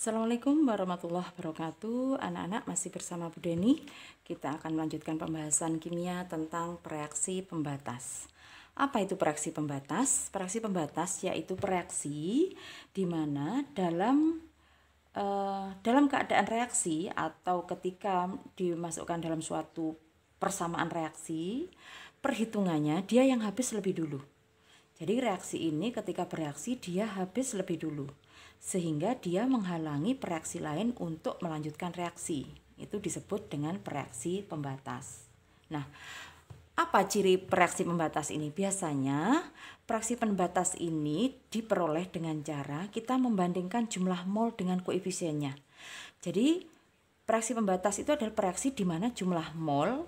Assalamualaikum warahmatullahi wabarakatuh. Anak-anak, masih bersama Bu Deni. Kita akan melanjutkan pembahasan kimia tentang reaksi pembatas. Apa itu reaksi pembatas? Reaksi pembatas yaitu reaksi di mana dalam keadaan reaksi atau ketika dimasukkan dalam suatu persamaan reaksi, perhitungannya dia yang habis lebih dulu. Jadi reaksi ini ketika bereaksi dia habis lebih dulu, sehingga dia menghalangi reaksi lain untuk melanjutkan reaksi. Itu disebut dengan reaksi pembatas. Nah, apa ciri reaksi pembatas ini? Biasanya reaksi pembatas ini diperoleh dengan cara kita membandingkan jumlah mol dengan koefisiennya. Jadi reaksi pembatas itu adalah reaksi di mana jumlah mol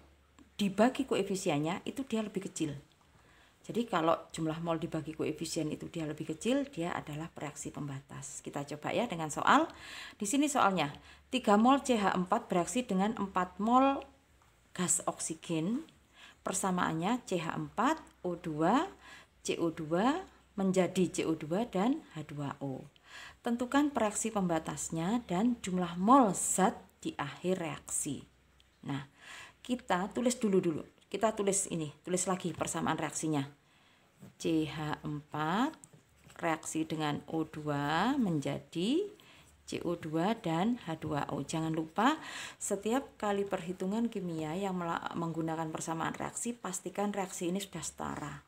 dibagi koefisiennya itu dia lebih kecil. Jadi kalau jumlah mol dibagi koefisien itu dia lebih kecil, dia adalah reaksi pembatas. Kita coba ya dengan soal. Di sini soalnya, 3 mol CH4 bereaksi dengan 4 mol gas oksigen. Persamaannya CH4, O2, CO2 menjadi CO2 dan H2O. Tentukan reaksi pembatasnya dan jumlah mol zat di akhir reaksi. Nah, kita tulis dulu. Kita tulis lagi persamaan reaksinya. CH4 reaksi dengan O2 menjadi CO2 dan H2O. Jangan lupa setiap kali perhitungan kimia yang menggunakan persamaan reaksi, pastikan reaksi ini sudah setara.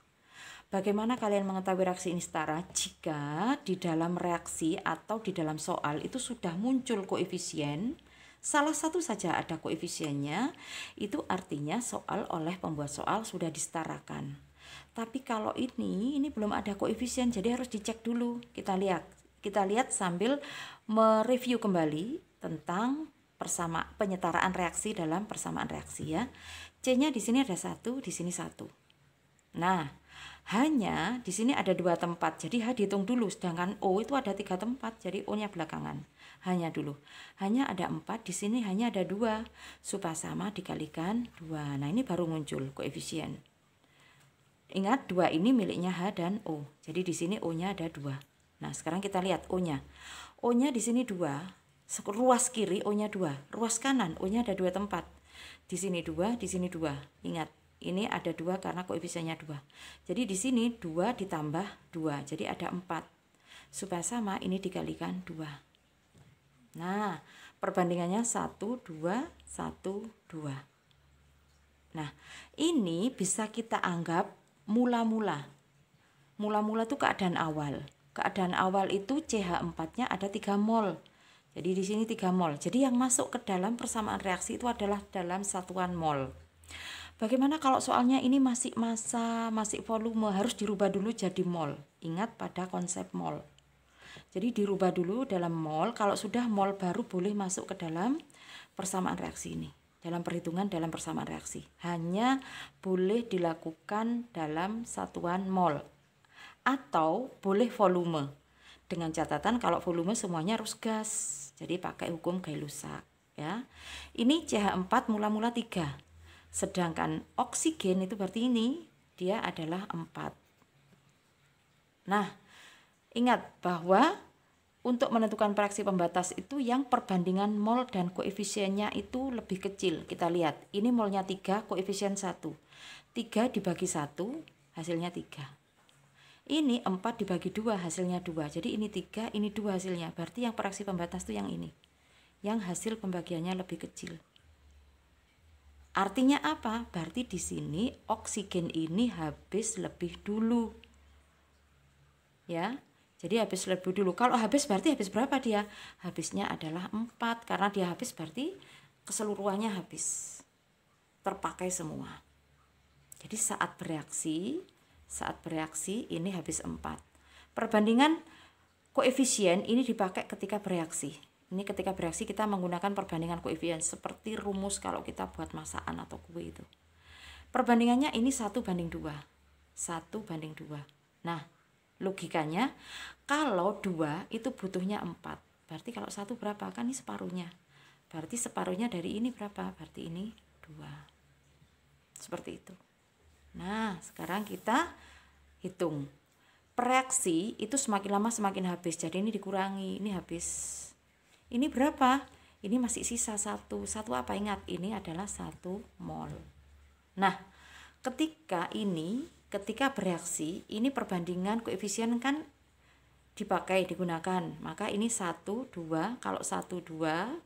Bagaimana kalian mengetahui reaksi ini setara? Jika di dalam reaksi atau di dalam soal itu sudah muncul koefisien, salah satu saja ada koefisiennya, itu artinya soal oleh pembuat soal sudah disetarakan. Tapi kalau ini belum ada koefisien, jadi harus dicek dulu. Kita lihat sambil mereview kembali tentang penyetaraan reaksi dalam persamaan reaksi ya. C-nya di sini ada 1, di sini 1. Nah, hanya di sini ada 2 tempat, jadi H dihitung dulu, sedangkan O itu ada 3 tempat, jadi O-nya belakangan. Hanya dulu. Hanya ada 4, di sini hanya ada 2. Supaya sama dikalikan 2. Nah, ini baru muncul koefisien. Ingat 2 ini miliknya H dan O. Jadi di sini O-nya ada 2. Nah, sekarang kita lihat O-nya. O-nya di sini 2. Ruas kiri O-nya 2. Ruas kanan O-nya ada 2 tempat. Di sini 2, di sini 2. Ingat, ini ada 2 karena koefisiennya 2. Jadi di sini 2 ditambah 2. Jadi ada 4. Supaya sama ini dikalikan 2. Nah, perbandingannya 1, 2, 1, 2. Nah, ini bisa kita anggap mula-mula. Mula-mula itu keadaan awal. Keadaan awal itu CH4-nya ada 3 mol. Jadi di sini 3 mol. Jadi yang masuk ke dalam persamaan reaksi itu adalah dalam satuan mol. Bagaimana kalau soalnya ini masih massa, masih volume, harus dirubah dulu jadi mol. Ingat pada konsep mol. Jadi dirubah dulu dalam mol, kalau sudah mol baru boleh masuk ke dalam persamaan reaksi ini. Dalam perhitungan dalam persamaan reaksi. Hanya boleh dilakukan dalam satuan mol. Atau boleh volume. Dengan catatan kalau volume semuanya harus gas. Jadi pakai hukum Gay-Lussac. Ya. Ini CH4 mula-mula 3. Sedangkan oksigen itu berarti ini dia adalah 4. Nah, ingat bahwa untuk menentukan reaksi pembatas itu yang perbandingan mol dan koefisiennya itu lebih kecil. Kita lihat, ini molnya 3, koefisien 1. 3 dibagi 1, hasilnya 3. Ini 4 dibagi 2, hasilnya 2. Jadi ini 3, ini 2 hasilnya. Berarti yang reaksi pembatas itu yang ini. Yang hasil pembagiannya lebih kecil. Artinya apa? Berarti di sini oksigen ini habis lebih dulu. Ya. Jadi habis lebih dulu. Kalau habis berarti habis berapa dia? Habisnya adalah 4. Karena dia habis berarti keseluruhannya habis. Terpakai semua. Jadi saat bereaksi ini habis 4. Perbandingan koefisien ini dipakai ketika bereaksi. Ini ketika bereaksi kita menggunakan perbandingan koefisien. Seperti rumus kalau kita buat masakan atau kue itu. Perbandingannya ini 1 banding 2. 1 banding 2. Nah, logikanya kalau 2 itu butuhnya 4. Berarti kalau 1 berapa? Kan ini separuhnya. Berarti separuhnya dari ini berapa? Berarti ini 2. Seperti itu. Nah, sekarang kita hitung. Reaksi itu semakin lama semakin habis. Jadi ini dikurangi, ini habis. Ini berapa? Ini masih sisa 1. 1 apa? Ingat, ini adalah 1 mol. Nah, ketika bereaksi, ini perbandingan koefisien kan digunakan. Maka ini 1, 2, kalau 1, 2,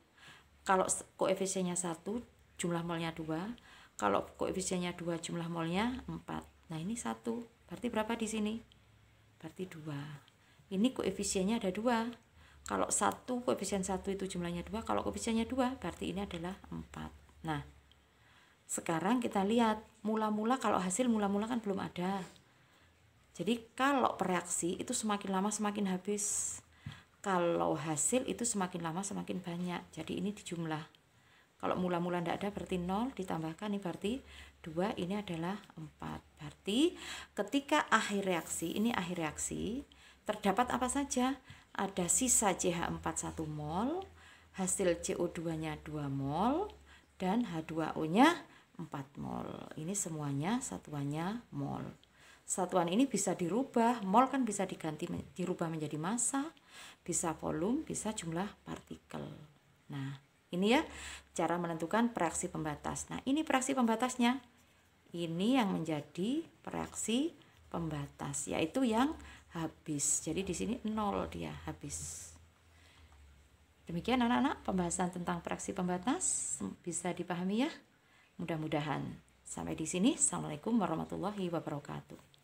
kalau koefisiennya 1, jumlah molnya 2, kalau koefisiennya 2, jumlah molnya 4. Nah, ini 1, berarti berapa di sini? Berarti 2. Ini koefisiennya ada 2. Kalau 1, koefisien 1 itu jumlahnya 2, kalau koefisiennya 2, berarti ini adalah 4. Nah, sekarang kita lihat mula-mula, kalau hasil mula-mula kan belum ada. Jadi kalau bereaksi itu semakin lama semakin habis. Kalau hasil itu semakin lama semakin banyak. Jadi ini dijumlah. Kalau mula-mula tidak ada berarti 0, ditambahkan ini berarti 2, ini adalah 4. Berarti ketika akhir reaksi, ini akhir reaksi, terdapat apa saja? Ada sisa CH4 1 mol, hasil CO2-nya 2 mol, dan H2O-nya 4 mol. Ini semuanya satuannya mol. Satuan ini bisa dirubah, mol kan bisa dirubah menjadi massa, bisa volume, bisa jumlah partikel. Nah, ini ya cara menentukan reaksi pembatas. Nah, ini reaksi pembatasnya. Ini yang menjadi reaksi pembatas, yaitu yang habis. Jadi di sini 0 dia habis. Demikian anak-anak pembahasan tentang reaksi pembatas, bisa dipahami ya. Mudah-mudahan. Sampai di sini. Assalamualaikum warahmatullahi wabarakatuh.